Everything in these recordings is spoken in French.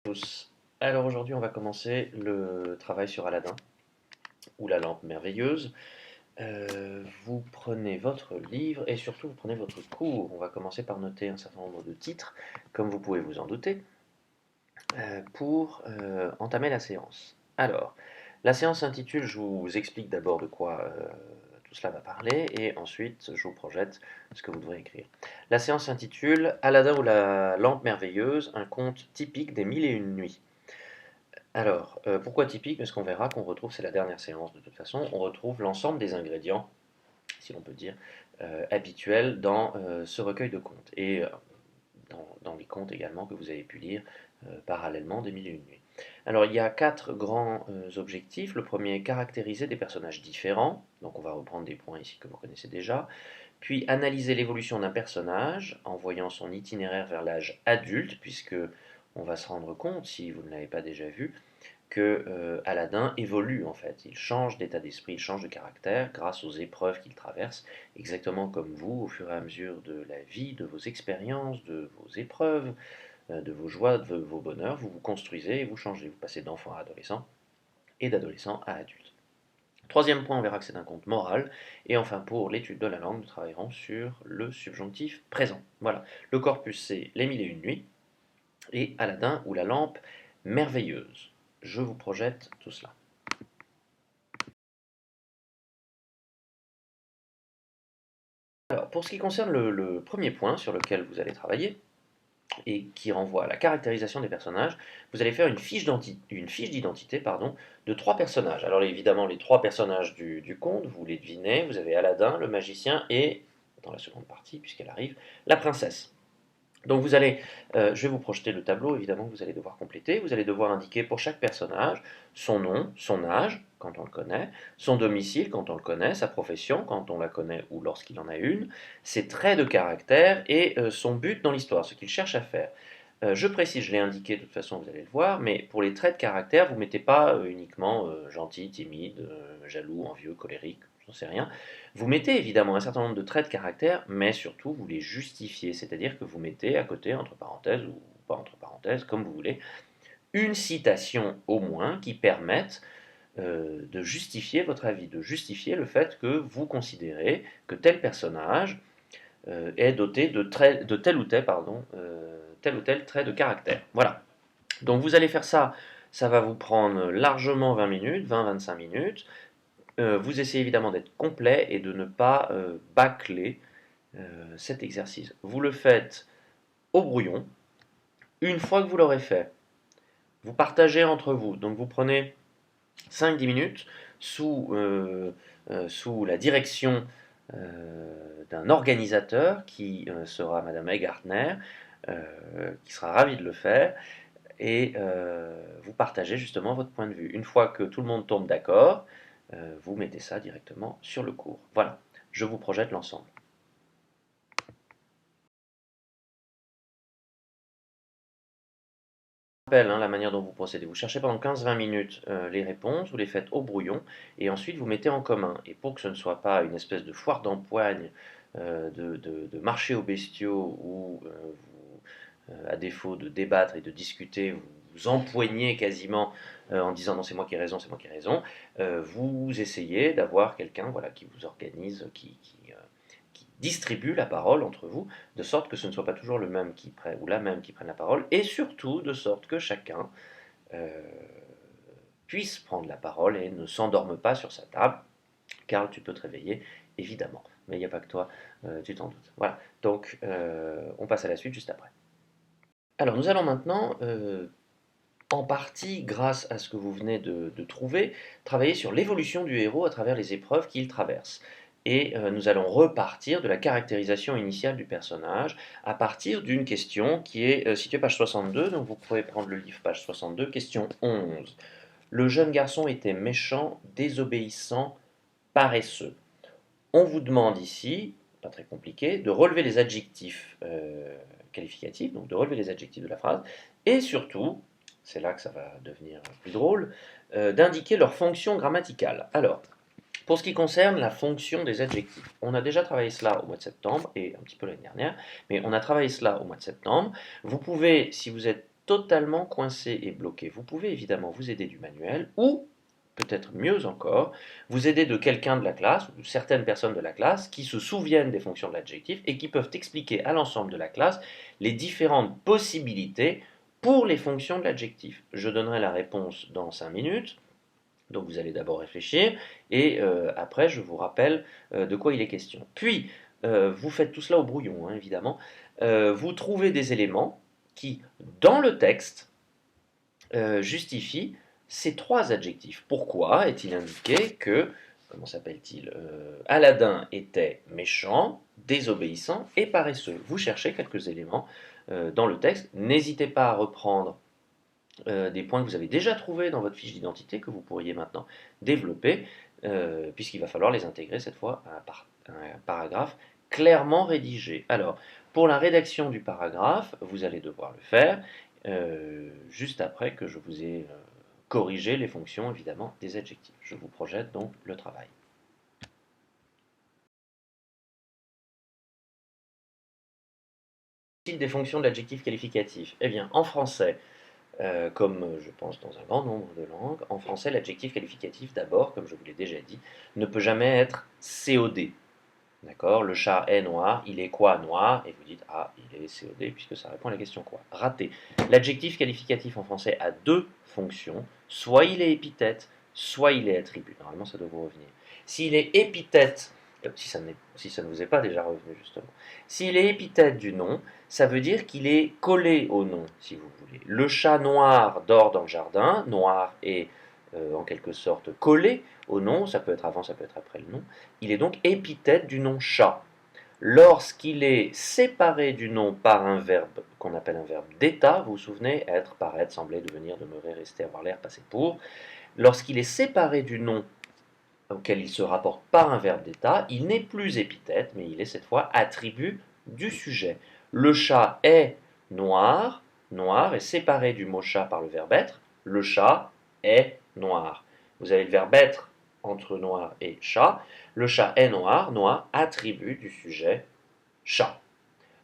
Tous. Alors aujourd'hui, on va commencer le travail sur Aladdin ou la lampe merveilleuse. Vous prenez votre livre et surtout vous prenez votre cours. On va commencer par noter un certain nombre de titres, comme vous pouvez vous en douter, pour entamer la séance. Alors, la séance s'intitule, je vous explique d'abord de quoi tout cela va parler et ensuite je vous projette ce que vous devrez écrire. La séance s'intitule Aladdin ou la lampe merveilleuse, un conte typique des mille et une nuits. Alors, pourquoi typique? Parce qu'on verra qu'on retrouve, c'est la dernière séance de toute façon, on retrouve l'ensemble des ingrédients, si l'on peut dire, habituels dans ce recueil de contes. Et dans les contes également que vous avez pu lire parallèlement des Mille et une nuits. Alors, il y a quatre grands objectifs. Le premier, caractériser des personnages différents. Donc, on va reprendre des points ici que vous connaissez déjà. Puis, analyser l'évolution d'un personnage en voyant son itinéraire vers l'âge adulte, puisque on va se rendre compte, si vous ne l'avez pas déjà vu, que Aladdin évolue en fait. Il change d'état d'esprit, il change de caractère grâce aux épreuves qu'il traverse, exactement comme vous, au fur et à mesure de la vie, de vos expériences, de vos épreuves, de vos joies, de vos bonheurs, vous vous construisez et vous changez. Vous passez d'enfant à adolescent et d'adolescent à adulte. Troisième point, on verra que c'est un conte moral. Et enfin, pour l'étude de la langue, nous travaillerons sur le subjonctif présent. Voilà. Le corpus, c'est Les Mille et Une Nuits et Aladdin ou la lampe merveilleuse. Je vous projette tout cela. Alors, pour ce qui concerne le premier point sur lequel vous allez travailler, et qui renvoie à la caractérisation des personnages, vous allez faire une fiche d'identité de trois personnages. Alors évidemment, les trois personnages du conte, vous les devinez, vous avez Aladdin, le magicien, et, dans la seconde partie, puisqu'elle arrive, la princesse. Donc je vais vous projeter le tableau évidemment que vous allez devoir compléter. Vous allez devoir indiquer pour chaque personnage son nom, son âge quand on le connaît, son domicile quand on le connaît, sa profession quand on la connaît ou lorsqu'il en a une, ses traits de caractère et son but dans l'histoire, ce qu'il cherche à faire. Je précise, je l'ai indiqué de toute façon, vous allez le voir, mais pour les traits de caractère, vous ne mettez pas uniquement gentil, timide, jaloux, envieux, colérique, j'en sais rien. Vous mettez évidemment un certain nombre de traits de caractère, mais surtout vous les justifiez, c'est-à-dire que vous mettez à côté, entre parenthèses ou pas entre parenthèses, comme vous voulez, une citation au moins qui permette de justifier votre avis, de justifier le fait que vous considérez que tel personnage est doté de tel ou tel trait de caractère. Voilà. Donc vous allez faire ça, ça va vous prendre largement 20 minutes, 20-25 minutes. Vous essayez évidemment d'être complet et de ne pas bâcler cet exercice. Vous le faites au brouillon. Une fois que vous l'aurez fait, vous partagez entre vous. Donc vous prenez 5-10 minutes sous la direction d'un organisateur qui sera Madame Egartner, qui sera ravie de le faire, et vous partagez justement votre point de vue. Une fois que tout le monde tombe d'accord, vous mettez ça directement sur le cours. Voilà, je vous projette l'ensemble. Rappelle la manière dont vous procédez. Vous cherchez pendant 15-20 minutes les réponses, vous les faites au brouillon, et ensuite vous mettez en commun. Et pour que ce ne soit pas une espèce de foire d'empoigne, de marché aux bestiaux, où à défaut de débattre et de discuter, vous vous empoignez quasiment en disant non c'est moi qui ai raison, c'est moi qui ai raison, vous essayez d'avoir quelqu'un voilà, qui vous organise, qui distribue la parole entre vous, de sorte que ce ne soit pas toujours le même qui prenne, ou la même qui prenne la parole, et surtout de sorte que chacun euh, puisse prendre la parole et ne s'endorme pas sur sa table, car tu peux te réveiller, évidemment. Mais il n'y a pas que toi, tu t'en doutes. Voilà, donc on passe à la suite juste après. Alors nous allons maintenant, en partie grâce à ce que vous venez de trouver, travailler sur l'évolution du héros à travers les épreuves qu'il traverse. Et nous allons repartir de la caractérisation initiale du personnage à partir d'une question qui est située page 62, donc vous pouvez prendre le livre page 62, question 11. Le jeune garçon était méchant, désobéissant, paresseux. On vous demande ici, pas très compliqué, de relever les adjectifs qualificatifs, donc de relever les adjectifs de la phrase, et surtout, c'est là que ça va devenir plus drôle, d'indiquer leur fonction grammaticale. Alors, pour ce qui concerne la fonction des adjectifs, on a déjà travaillé cela au mois de septembre, et un petit peu l'année dernière, mais on a travaillé cela au mois de septembre. Vous pouvez, si vous êtes totalement coincé et bloqué, vous pouvez évidemment vous aider du manuel ou, peut-être mieux encore, vous aider de quelqu'un de la classe ou certaines personnes de la classe qui se souviennent des fonctions de l'adjectif et qui peuvent expliquer à l'ensemble de la classe les différentes possibilités pour les fonctions de l'adjectif. Je donnerai la réponse dans 5 minutes. Donc vous allez d'abord réfléchir et après je vous rappelle de quoi il est question. Puis vous faites tout cela au brouillon, hein, évidemment. Vous trouvez des éléments qui, dans le texte, justifient ces trois adjectifs. Pourquoi est-il indiqué que, comment s'appelle-t-il, Aladin était méchant, désobéissant et paresseux? Vous cherchez quelques éléments dans le texte. N'hésitez pas à reprendre des points que vous avez déjà trouvés dans votre fiche d'identité que vous pourriez maintenant développer, puisqu'il va falloir les intégrer cette fois à un paragraphe clairement rédigé. Alors, pour la rédaction du paragraphe, vous allez devoir le faire juste après que je vous ai corrigé les fonctions, évidemment, des adjectifs. Je vous projette donc le travail. Des fonctions de l'adjectif qualificatif. Eh bien, en français, comme je pense dans un grand nombre de langues, en français, l'adjectif qualificatif, d'abord, comme je vous l'ai déjà dit, ne peut jamais être COD. D'accord? Le chat est noir, il est quoi noir? Et vous dites, ah, il est COD, puisque ça répond à la question quoi. Raté. L'adjectif qualificatif en français a deux fonctions, soit il est épithète, soit il est attribut. Normalement, ça doit vous revenir. S'il est épithète, si ça ne vous est pas déjà revenu justement, s'il est épithète du nom, ça veut dire qu'il est collé au nom, si vous voulez. Le chat noir dort dans le jardin, noir est en quelque sorte collé au nom, ça peut être avant, ça peut être après le nom. Il est donc épithète du nom chat. Lorsqu'il est séparé du nom par un verbe qu'on appelle un verbe d'état, vous vous souvenez, être, paraître, sembler, devenir, demeurer, rester, avoir l'air, passer pour, lorsqu'il est séparé du nom auquel il se rapporte par un verbe d'état, il n'est plus épithète, mais il est cette fois attribut du sujet. Le chat est noir, noir est séparé du mot chat par le verbe être, le chat est noir. Vous avez le verbe être entre noir et chat, le chat est noir, noir, attribut du sujet chat.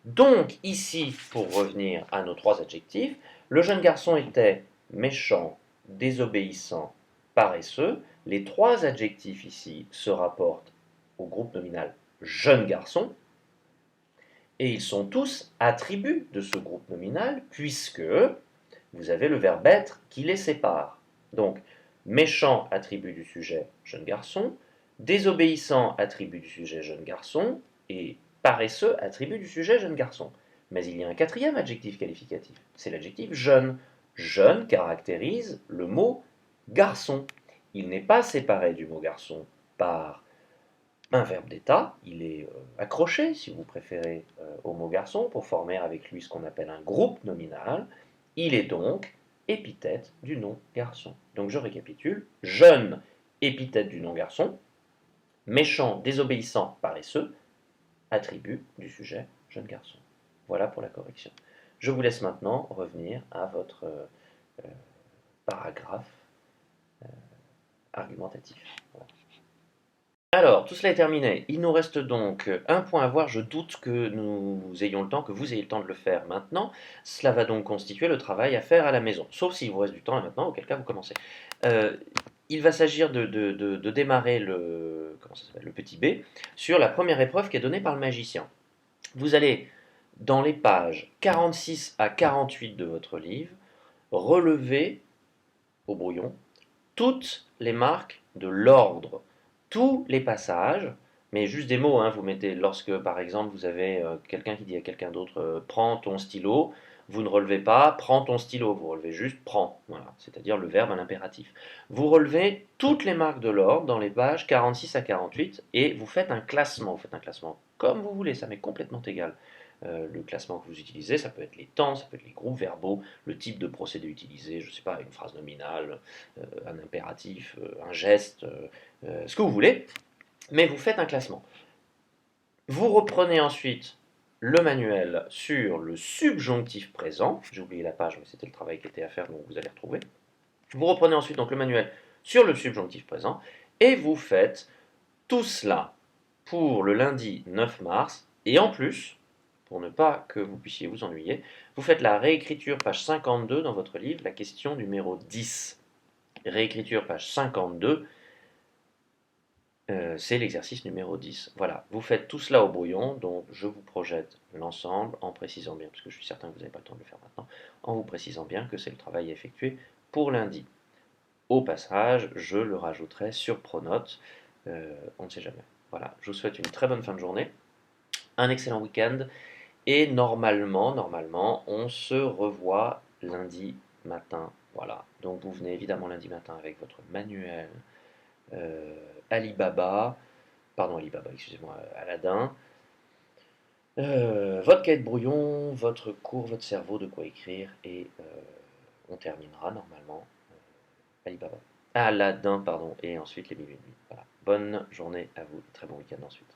Donc ici, pour revenir à nos trois adjectifs, le jeune garçon était méchant, désobéissant, paresseux. Les trois adjectifs ici se rapportent au groupe nominal jeune garçon, et ils sont tous attributs de ce groupe nominal, puisque vous avez le verbe être qui les sépare. Donc, méchant, attribut du sujet jeune garçon, désobéissant, attribut du sujet jeune garçon, et paresseux, attribut du sujet jeune garçon. Mais il y a un quatrième adjectif qualificatif, c'est l'adjectif jeune. Jeune caractérise le mot garçon. Il n'est pas séparé du mot garçon par un verbe d'état, il est accroché, si vous préférez, au mot garçon pour former avec lui ce qu'on appelle un groupe nominal. Il est donc épithète du nom garçon. Donc je récapitule, jeune, épithète du nom garçon, méchant, désobéissant, paresseux, attribut du sujet jeune garçon. Voilà pour la correction. Je vous laisse maintenant revenir à votre paragraphe argumentatif. Voilà. Alors, tout cela est terminé. Il nous reste donc un point à voir. Je doute que nous ayons le temps, que vous ayez le temps de le faire maintenant. Cela va donc constituer le travail à faire à la maison. Sauf s'il vous reste du temps et maintenant, auquel cas vous commencez. Il va s'agir de démarrer le petit B sur la première épreuve qui est donnée par le magicien. Vous allez, dans les pages 46 à 48 de votre livre, relever au brouillon toutes les marques de l'ordre, tous les passages, mais juste des mots, hein, vous mettez, lorsque par exemple vous avez quelqu'un qui dit à quelqu'un d'autre prends ton stylo, vous ne relevez pas prends ton stylo, vous relevez juste prends, voilà, c'est-à-dire le verbe à l'impératif. Vous relevez toutes les marques de l'ordre dans les pages 46 à 48 et vous faites un classement, comme vous voulez, ça m'est complètement égal. Le classement que vous utilisez, ça peut être les temps, ça peut être les groupes verbaux, le type de procédé utilisé, je ne sais pas, une phrase nominale, un impératif, un geste, ce que vous voulez, mais vous faites un classement. Vous reprenez ensuite le manuel sur le subjonctif présent, j'ai oublié la page, mais c'était le travail qui était à faire, donc vous allez retrouver. Vous reprenez ensuite donc le manuel sur le subjonctif présent, et vous faites tout cela pour le lundi 9 mars, et en plus, pour ne pas que vous puissiez vous ennuyer. Vous faites la réécriture, page 52 dans votre livre, la question numéro 10. Réécriture, page 52, c'est l'exercice numéro 10. Voilà, vous faites tout cela au brouillon, donc je vous projette l'ensemble en précisant bien, parce que je suis certain que vous n'avez pas le temps de le faire maintenant, en vous précisant bien que c'est le travail à effectuer pour lundi. Au passage, je le rajouterai sur Pronote, on ne sait jamais. Voilà, je vous souhaite une très bonne fin de journée, un excellent week-end, et normalement, on se revoit lundi matin. Voilà, donc vous venez évidemment lundi matin avec votre manuel euh, Alibaba, pardon Alibaba, excusez-moi, Aladdin, votre cahier de brouillon, votre cours, votre cerveau, de quoi écrire, et on terminera normalement Alibaba. Aladdin, pardon, et ensuite les mille et une nuits. Voilà. Bonne journée à vous, très bon week-end ensuite.